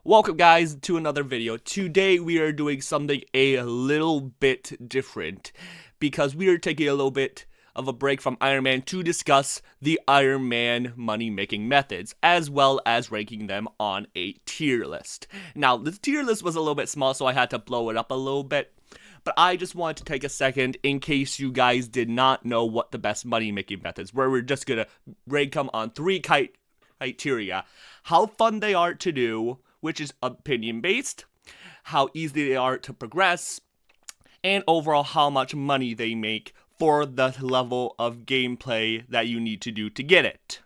Welcome guys to another video. Today we are doing something a little bit different because we are taking a little bit of a break from Ironman to discuss the Ironman money making methods as well as ranking them on a tier list. Now the tier list was a little bit small, so I had to blow it up a little bit, but I just wanted to take a second in case you guys did not know what the best money making methods were. We're just gonna rank them on three criteria: how fun they are to do, which is opinion based, how easy they are to progress, and overall how much money they make for the level of gameplay that you need to do to get it.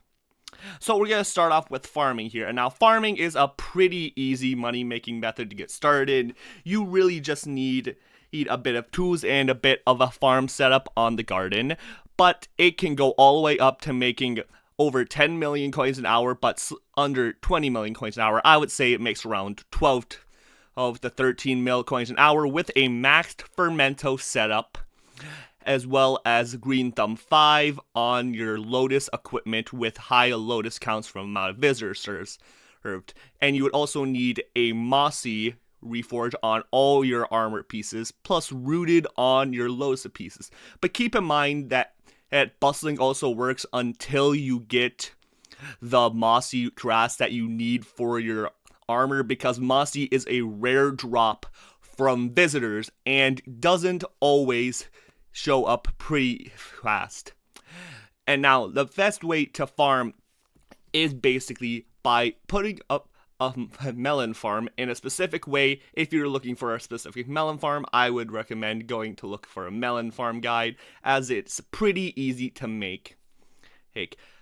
So we're going to start off with farming here. And now farming is a pretty easy money making method to get started. You really just need a bit of tools and a bit of a farm setup on the garden, but it can go all the way up to making over 10 million coins an hour, but under 20 million coins an hour. I would say it makes around 12 to 13 mil coins an hour with a maxed fermento setup, as well as green thumb 5 on your Lotus equipment with high Lotus counts from amount of visitors served. And you would also need a mossy reforge on all your armor pieces, plus rooted on your Lotus pieces. But keep in mind that bustling also works until you get the mossy grass that you need for your armor, because mossy is a rare drop from visitors and doesn't always show up pretty fast. And now the best way to farm is basically by putting up a melon farm in a specific way. If you're looking for a specific melon farm, I would recommend going to look for a melon farm guide, as it's pretty easy to make.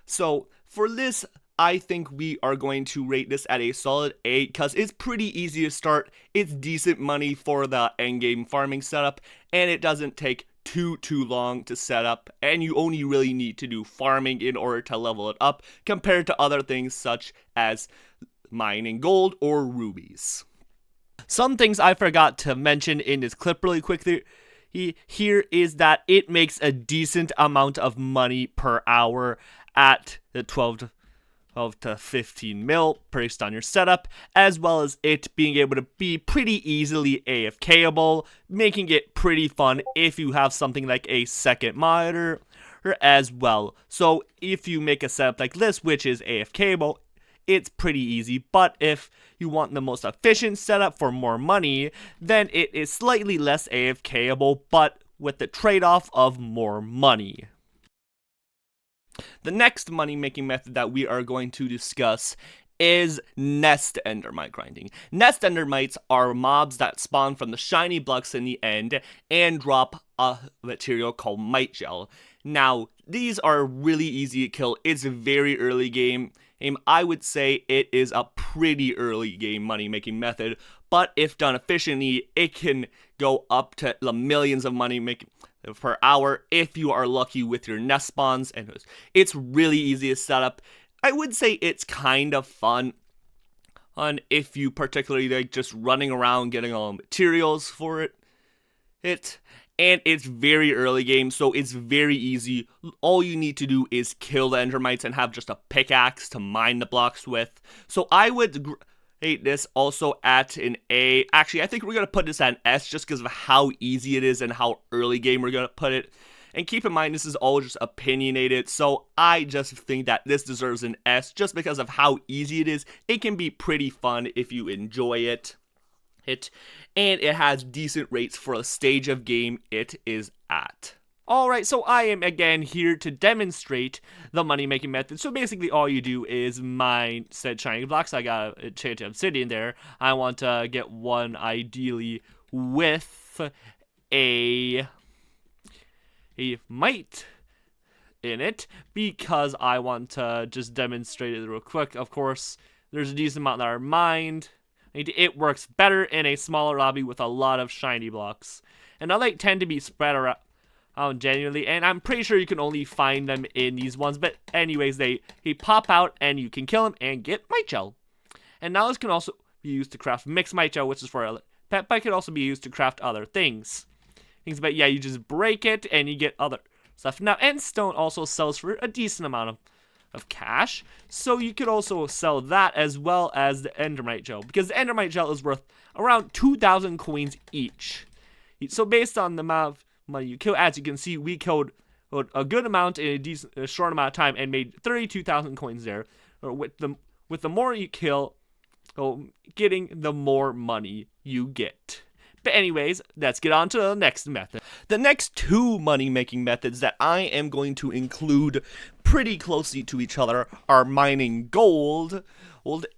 So for this, I think we are going to rate this at a solid 8 because it's pretty easy to start. It's decent money for the endgame farming setup, and it doesn't take too long to set up, and you only really need to do farming in order to level it up compared to other things such as mining gold or rubies. Some things I forgot to mention in this clip really quickly here is that it makes a decent amount of money per hour at the 12 to 15 mil based on your setup, as well as it being able to be pretty easily AFKable, making it pretty fun if you have something like a second monitor as well. So if you make a setup like this, which is AFKable, it's pretty easy. But if you want the most efficient setup for more money, then it is slightly less AFKable, but with the trade-off of more money. The next money-making method that we are going to discuss is nest endermite grinding. Nest endermites are mobs that spawn from the shiny blocks in the end and drop a material called mite gel. Now, these are really easy to kill. It's a very early game. I would say it is a pretty early game money-making method, but if done efficiently, it can go up to the millions of money making per hour if you are lucky with your nest spawns. And it's really easy to set up. I would say it's kind of fun if you particularly like just running around getting all the materials for it. And it's very early game, so it's very easy. All you need to do is kill the endermites and have just a pickaxe to mine the blocks with. So I would rate this also at an A. Actually, I think we're going to put this at an S just because of how easy it is and how early game we're going to put it. And keep in mind, this is all just opinionated, so I just think that this deserves an S just because of how easy it is. It can be pretty fun if you enjoy it. And it has decent rates for the stage of game it is at. Alright, so I am again here to demonstrate the money making method. So basically all you do is mine said shiny blocks. I got a enchanted obsidian there. I want to get one ideally with a mite in it because I want to just demonstrate it real quick. Of course, there's a decent amount that are mined. It works better in a smaller lobby with a lot of shiny blocks. And now they tend to be spread around genuinely, and I'm pretty sure you can only find them in these ones. But anyways, they pop out and you can kill them and get mite gel. And now this can also be used to craft mixed mite gel, which is for pet, but it can also be used to craft other things. But yeah, you just break it and you get other stuff. Now, Endstone also sells for a decent amount of of cash. So you could also sell that as well as the endermite gel, because the endermite gel is worth around 2,000 coins each. So based on the amount of money you kill, as you can see, we killed a good amount in a short amount of time and made 32,000 coins there. With the more you kill, getting the more money you get. But anyways, let's get on to the next method. The next two money-making methods that I am going to include pretty closely to each other are mining gold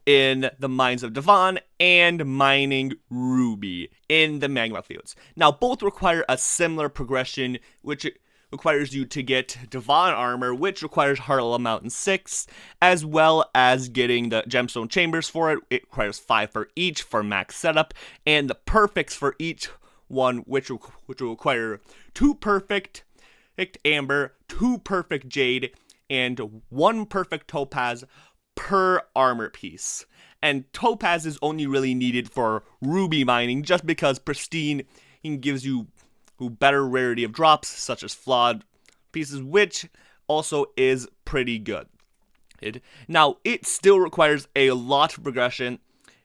in the mines of Devon and mining ruby in the magma fields. Now, both require a similar progression, which requires you to get Devon armor, which requires Harla Mountain 6, as well as getting the gemstone chambers for it. It requires 5 for each for max setup, and the perfects for each one, which will require 2 perfect amber, 2 perfect jade, and 1 perfect topaz per armor piece. And topaz is only really needed for ruby mining, just because pristine gives you better rarity of drops, such as flawed pieces, which also is pretty good. Now, it still requires a lot of progression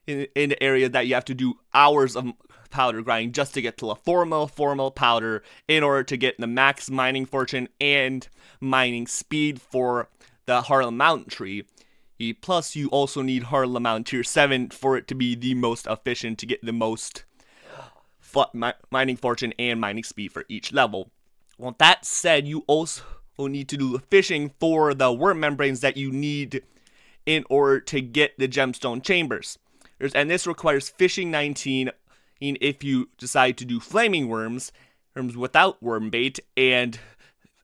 in the area that you have to do hours of powder grinding just to get to a formal powder in order to get the max mining fortune and mining speed for the Harlem Mountain tree. Plus, you also need Harlem Mountain tier 7 for it to be the most efficient to get the most mining fortune and mining speed for each level. Well, that said, you also need to do the fishing for the worm membranes that you need in order to get the gemstone chambers. And this requires fishing 19 if you decide to do flaming worms without worm bait. And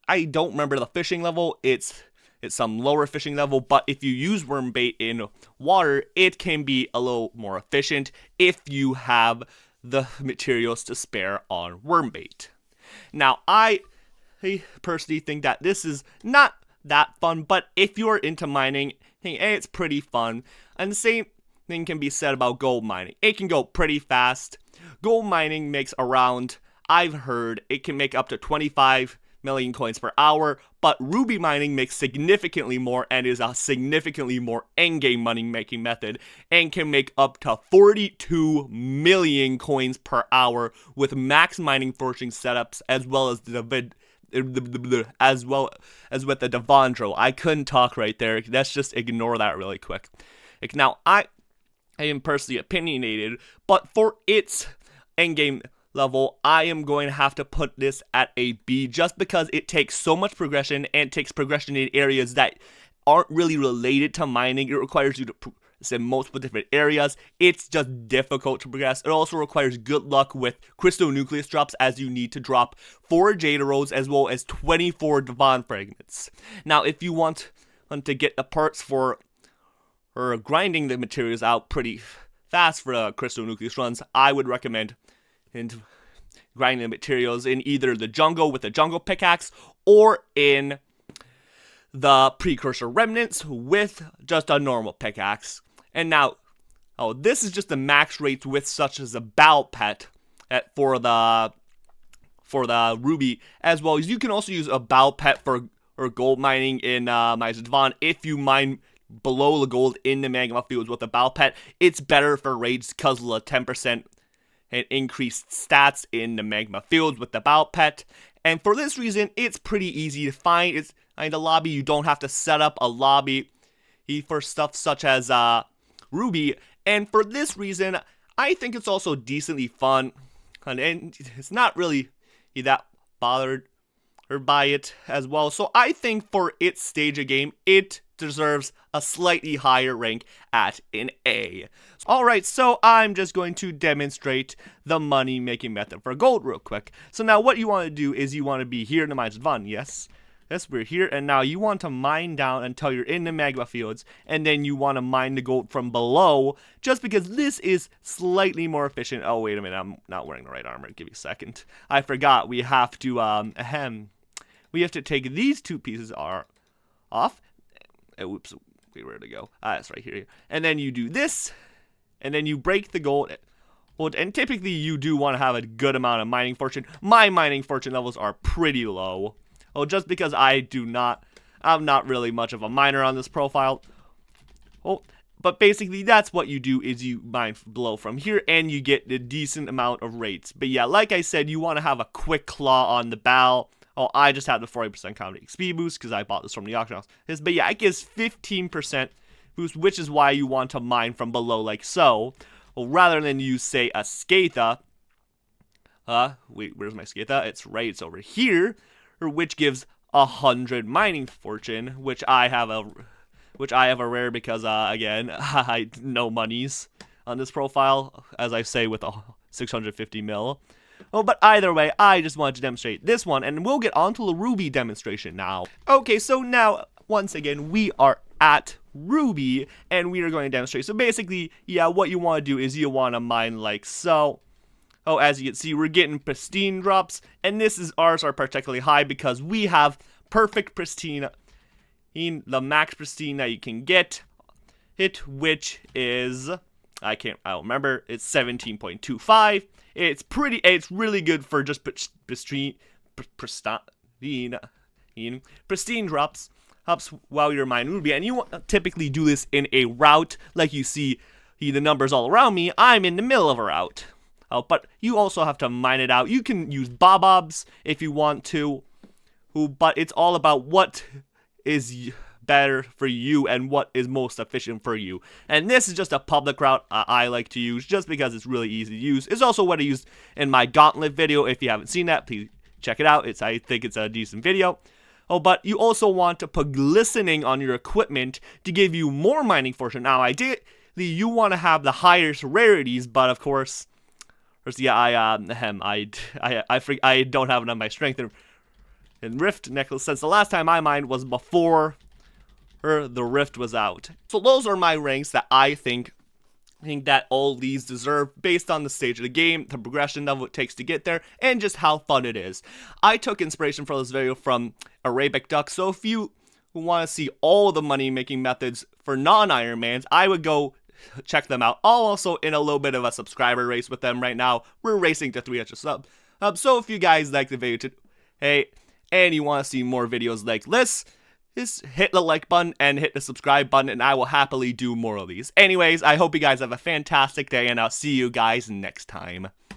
I don't remember the fishing level. It's some lower fishing level, but if you use worm bait in water, it can be a little more efficient if you have the materials to spare on worm bait. Now, I personally think that this is not that fun, but if you're into mining, it's pretty fun. And the same thing can be said about gold mining. It can go pretty fast. Gold mining makes around, I've heard, it can make up to 25 million coins per hour, but ruby mining makes significantly more and is a significantly more endgame money making method and can make up to 42 million coins per hour with max mining fortune setups, as well as with the Devondro. I couldn't talk right there. Let's just ignore that really quick. Now, I am personally opinionated, but for its endgame level, I am going to have to put this at a B, just because it takes so much progression and takes progression in areas that aren't really related to mining. It requires you to progress in multiple different areas. It's just difficult to progress. It also requires good luck with crystal nucleus drops, as you need to drop 4 jade rods as well as 24 Devon fragments. Now, if you want to get the parts for grinding the materials out pretty fast for the crystal nucleus runs, I would recommend grinding the materials in either the jungle with a jungle pickaxe or in the precursor remnants with just a normal pickaxe. And now, this is just the max rates with such as a bow pet for the ruby, as well as you can also use a bow pet for gold mining in Mines of Devon. If you mine below the gold in the magma fields with a bow pet, it's better for raids because of the 10% and increased stats in the magma fields with the bow pet. And for this reason, it's pretty easy to find. It's in a lobby. You don't have to set up a lobby for stuff such as ruby. And for this reason, I think it's also decently fun, and it's not really that bothered by it as well. So I think for its stage of game, it deserves a slightly higher rank at an A. Alright, so I'm just going to demonstrate the money making method for gold real quick. So now what you want to do is you want to be here in the Mines of Devon. Yes, we're here, and now you want to mine down until you're in the magma fields, and then you want to mine the gold from below, just because this is slightly more efficient. Oh, wait a minute, I'm not wearing the right armor. Give me a second. I forgot, we have to, we have to take these 2 pieces off. Oops, where to go? It's right here. And then you do this, and then you break the gold. And typically you do want to have a good amount of mining fortune. My mining fortune levels are pretty low. Just because I do not I'm not really much of a miner on this profile. Oh, but basically that's what you do is you mine below from here and you get a decent amount of rates. But yeah, like I said, you want to have a quick claw on the bow. Oh, I just had the 40% comedy XP boost because I bought this from the auction house. But yeah, it gives 15% boost, which is why you want to mine from below like so. Well, rather than use, say, a Skatha. Wait, where's my Skatha? It's over here, which gives 100 mining fortune, which I have a rare because, again, I no monies on this profile, as I say, with a 650 mil. Oh, but either way, I just wanted to demonstrate this one, and we'll get on to the Ruby demonstration now. Okay, so now, once again, we are at Ruby, and we are going to demonstrate. So basically, yeah, what you want to do is you want to mine like so. Oh, as you can see, we're getting pristine drops, and ours are particularly high because we have perfect pristine, the max pristine that you can get it, which is, I don't remember, it's 17.25. It's really good for just pristine drops while you're mining Ruby, and you typically do this in a route, like you see the numbers all around me. I'm in the middle of a route. But you also have to mine it out. You can use bobs if you want to, but it's all about what is better for you and what is most efficient for you. And this is just a public route I like to use just because it's really easy to use. It's also what I used in my gauntlet video. If you haven't seen that, please check it out. I think it's a decent video. Oh, but you also want to put glistening on your equipment to give you more mining fortune. Now, ideally, you want to have the highest rarities, but of course, yeah, I don't have enough of my strength and Rift necklace since the last time I mined was before the Rift was out. So those are my ranks that I think that all these deserve based on the stage of the game, the progression of what it takes to get there, and just how fun it is. I took inspiration for this video from Arabic Duck, so if you want to see all the money making methods for non-Ironmans, I would go check them out. I'm also in a little bit of a subscriber race with them right now. We're racing to 300 subs. So if you guys like the video, and you want to see more videos like this, just hit the like button and hit the subscribe button, and I will happily do more of these. Anyways, I hope you guys have a fantastic day, and I'll see you guys next time.